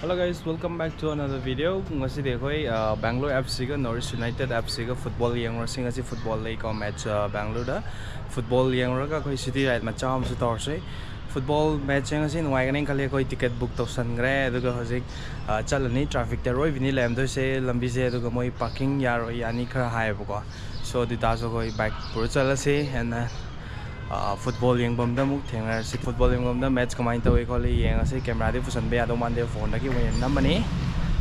Hello guys, welcome back to another video. Ngasi dekhoi Bangalore FC ka Norwich United FC ka football yang racing ngasi football lay ko match Bangalore da football yang ra ka koi city right ma cham su tor se football match yang ngasi nuai ka ning khali koi ticket book to san gre aduga hojik chalani traffic te roi bini lem do se lambi se aduga moi parking ya roi yani khara hai ko so di ta so koi bike pur chala se and football yang bom da muk thengna si football yang bom da match kamai tawi kholi yang ase camera de fusan be ado man de phone da ki wen namani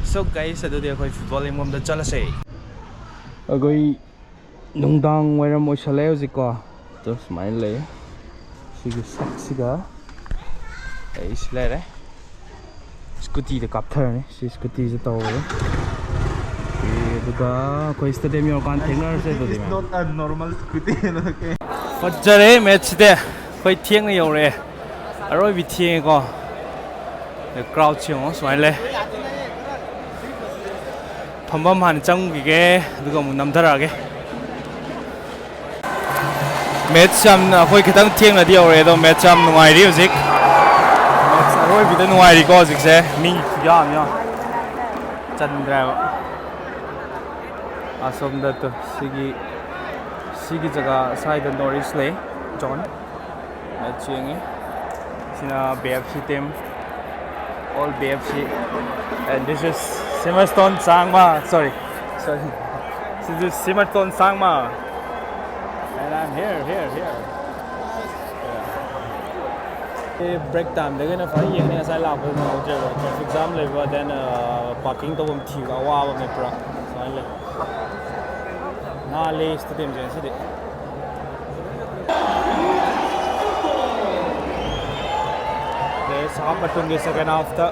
so guys adu de khoi football yang bom da chala se agoi nungdang wairam mo chale ojiko to smile le sigi siga ei slere scooty de capture ne si scooty je to duga koi stadium yo kan thengna se to It's not a normal scooty, okay? Fajare match de koi thieng na yore aroi bi thieng ko the crowd chong smile phambam han chang gi ge duga mu nam thara ge match am na koi khitang thieng na di yore do match am nuai ri hojik match aroi bi de nuai ri ko hojik se mi ya mi ya chandra asom da to sigi jaga side Norwich lay John matching sina BFC team all BFC and this is Simmerstone Sangma sorry this is Simmerstone Sangma and I'm here yeah. Break time they're gonna find you as I love traffic jam level then parking to bom thi ga wa ba me pra so Nali stadium je sidi players half atungi second half the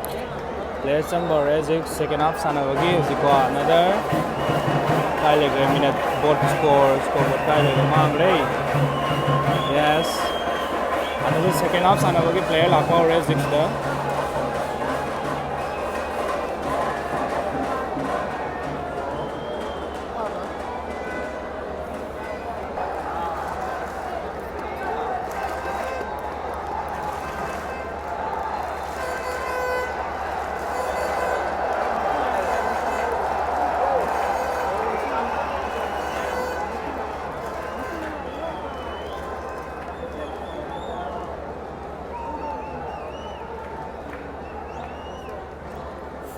players sang Boric second half sana wagi usiko another kailega minute board score kailega mamre yes another second half sana wagi player lakwa Boric the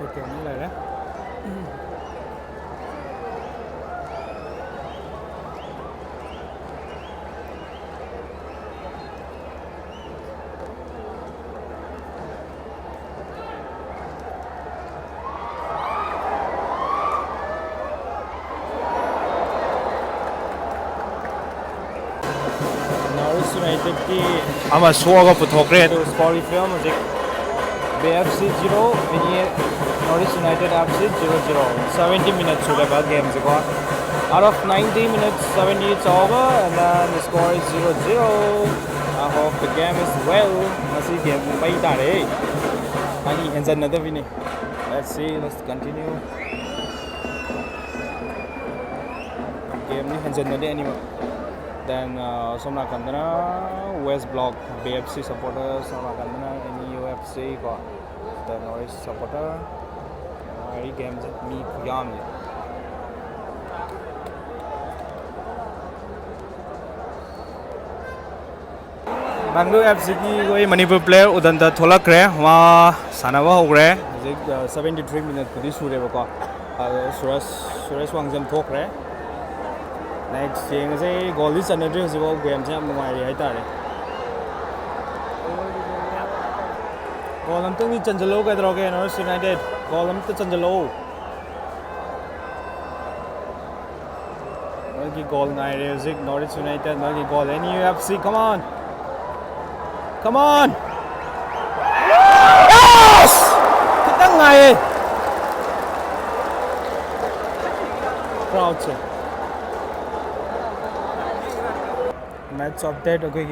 second lại đấy Norwich United ki ama suaga puthokre to score film hojik BFC 0 Norwich United FC 0-0 70 minutes to the game out of 90 minutes 70 it's over and then the score is 0-0 I hope the game is well let's see game bay ta đấy ani and another winning let's see let's continue game ni hanjan na de anima then somna kandana West Block BFC supporters somna kandana NEUFC ko the Norwich supporter ai game mi yam ni Bangalore FC ki koi Manipur player udanta tholak re wa sanawa hogre 73 minutes pudi sure ba ko Suresh Wangjam thok re next yeng se goal is another jo game se mai ri hai ta re goal am tang ni chanjalo ka droge Norwich United goal am ta chanjalo ki goal ngai re zik Norwich United ki goal NEUFC come on yes kitang ngai proud se match update okay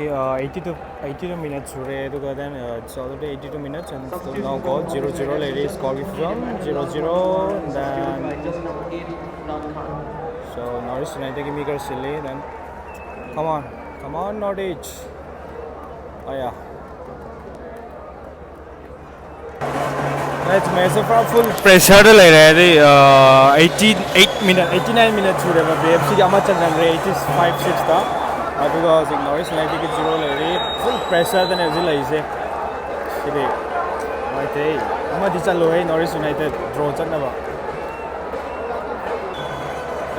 82 minutes hure to then it's already 82 minutes and still now goal 0-0 ladies score from 0-0 then so Norwich United ki maker silly then come on Norwich oh yeah Match match पूरा full pressure the ले रहे थे 88 minute 89 minutes हुए थे BFC के अमर चंदन रहे 85-6 था अदुगा Norwich United के 0 ले रहे full pressure द ने जिला इसे इधे right है अमर दिशा लो है Norwich United draw चलना बा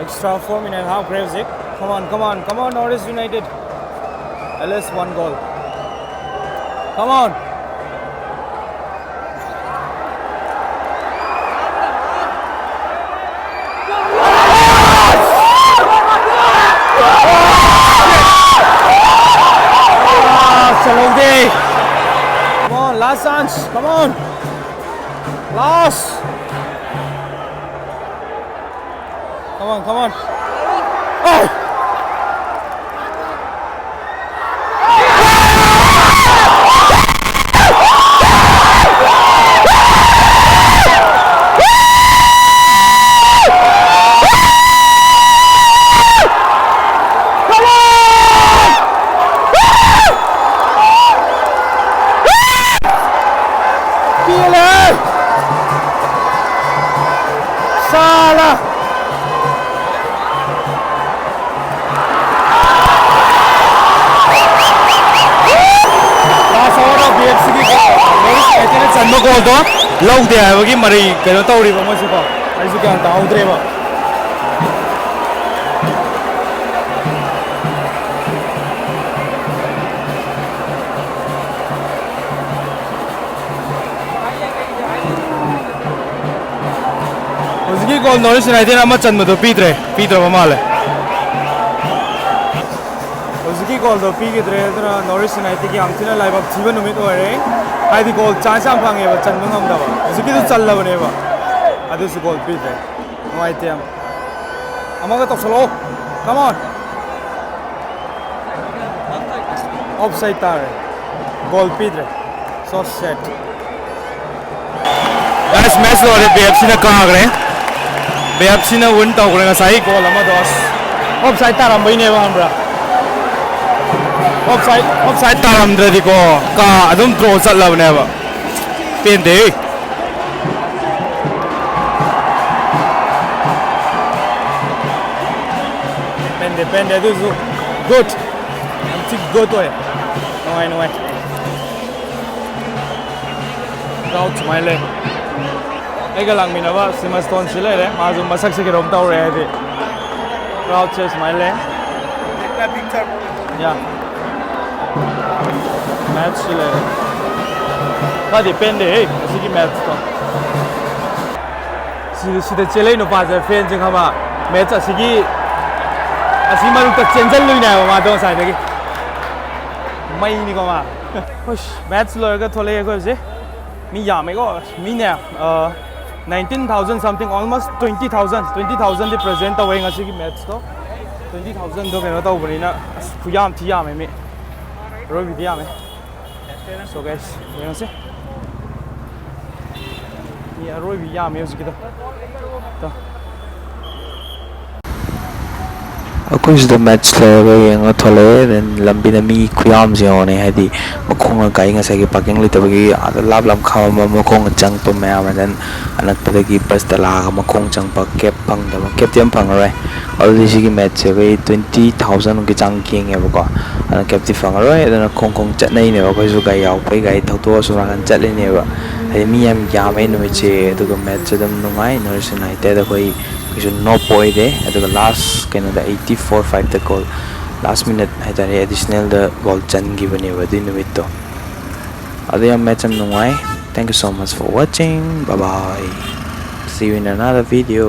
extra 4 minutes half Graves come on Norwich United at least 1 goal come on come on, last chance. Come on. Last. Come on. Oh! Salah. Last over of BFC की ऐसे चंदो को तो लोग दे आए वो कि मरी करो तो उड़ी बमों से को ऐसे क्या अंता उतरे वो उसकी गोल नॉरिश यूनाइटेड अमर चंद में तो पीत रहा माल है उसकी गोल तो पी के तरह तो नॉरिश यूनाइटेड की हमसे ना लाइव अब जीवन उम्मीद हो रहे हैं आई दी गोल चांस हम पाएंगे बस चंद में हम दबा उसकी तो चल रहा बने बा आधे से गोल पीत है नॉइटे हम अमर तो स्लो कम ऑन ऑफसाइड तार है गोल पीत है सो सेट गाइस मैच लो रहे BFC ने कहाँ गए BFC ने win तो करेंगे सही गोल अमर दोस ऑफसाइड तार हम बहिने वहाँ बरा ऑफसाइड तार हम दे दिको का अदम थ्रो चल रहा बने बा पेन दे this is good I'm think good way no way crowd smile ai ga lang mina ba simas ton sile re ma zum masak se ke rom taw re the crowd se smile ekta picture yeah match sile ba depende hey sigi match to sida chele no pa je fan jing ha ba match sigi así malu tak chenjal lui na ma do sai de mai ni ko ma hush match lo ga thole ko je mi ya me ko mi ne 19,000 something almost 20,000 the present away ngasi ki match to 20,000 do ke to bani na khuyam thi ya me me ro bi ya me so guys you know se ya ro bi ya me uski to Because the match yang thole then lambi na mi khuyam je one hai di makhong kai nga sa gi parking li tabagi ada lab lam kha ma makhong chang to ma ma then anak padagi pas tala ga makhong chang pa cap pang da cap tiam pang rai already si gi match se 20,000 ki chang king e ba ko anak cap ti pang rai then khong chat nei ne ba ko su ga yaw pai gai thau to su ran chat le ne ba ai mi yam ya mai no che to ko match dam no mai no se nai te da koi किसी no point है अदुगा last can the 84-5 the goal last minute है तारे additional the goal चंगी बने वदी निमित्त तो अदे हम मैच हम नुंगाई thank you so much for watching bye bye see you in another video